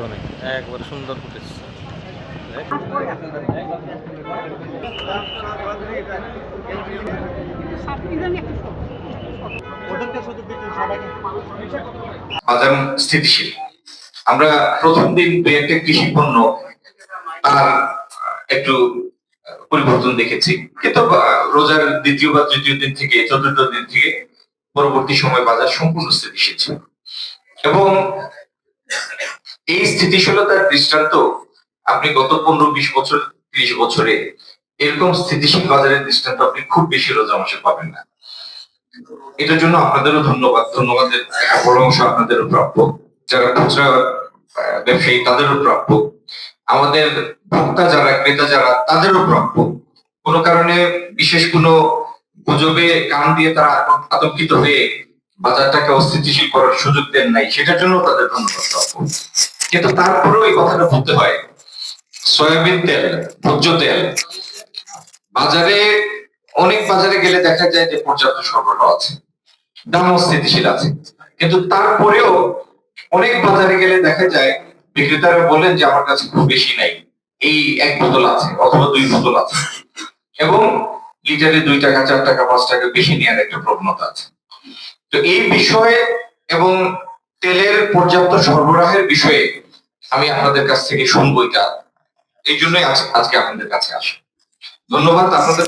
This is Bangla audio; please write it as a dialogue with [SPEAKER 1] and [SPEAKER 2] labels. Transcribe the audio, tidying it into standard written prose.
[SPEAKER 1] অনেক একবার সুন্দর ফুটেছে।
[SPEAKER 2] বাজার স্থিতিশীল। আমরা প্রথম দিন দুই একটা কৃষি পণ্য তার একটু পরিবর্তন দেখেছি, কিন্তু রোজার দ্বিতীয় বা তৃতীয় দিন থেকে চতুর্থ দিন থেকে পরবর্তী সময় বাজার সম্পূর্ণ স্থিতিশীল ছিল। এবং এই স্থিতিশীলতার দৃষ্টান্ত আপনি গত 15-20 বছর 30 বছরে এরকম স্থিতিশীল বাজারের দৃষ্টান্ত আপনি খুব বেশি রোজা মাসে পাবেন না। এটার জন্য আপনাদেরও ধন্যবাদের বড় অংশ আপনাদেরও প্রাপ্য, যারা খুচরা ব্যবসায়ী তাদেরও প্রাপ্য, আমাদের ভোক্তা যারা ক্রেতা যারা তাদেরও প্রাপ্য। কোন কারণে বিশেষ কোনো গুজবে কান দিয়ে তারা আতঙ্কিত হয়ে বাজারটাকে অস্থিতিশীল করার সুযোগ দেন নাই, সেটার জন্য তাদের ধন্যবাদ প্রাপ্য। কিন্তু তারপরেও এই কথাটা বলতে হয়, সয়াবিন তেল, ভোজ্য তেল বাজারে অনেক বাজারে গেলে দেখা যায় যে পর্যাপ্ত সরবরাহ আছে, দামও স্থিতিশীল আছে, কিন্তু তারপরেও অনেক বাজারে গেলে দেখা যায় বিক্রেতারা বলেন যে আমার কাছে খুব বেশি নাই, এই 1 বোতল আছে অথবা 2 বোতল আছে, এবং লিটারে 2 টাকা 4 টাকা 5 টাকা বেশি নেওয়ার একটা প্রবণতা আছে। তো এই বিষয়ে এবং তেলের পর্যাপ্ত সরবরাহের বিষয়ে আমি আপনাদের কাছ থেকে শুনবো, এটা এই জন্যই আজকে আপনাদের কাছে আসি। ধন্যবাদ আপনাদের।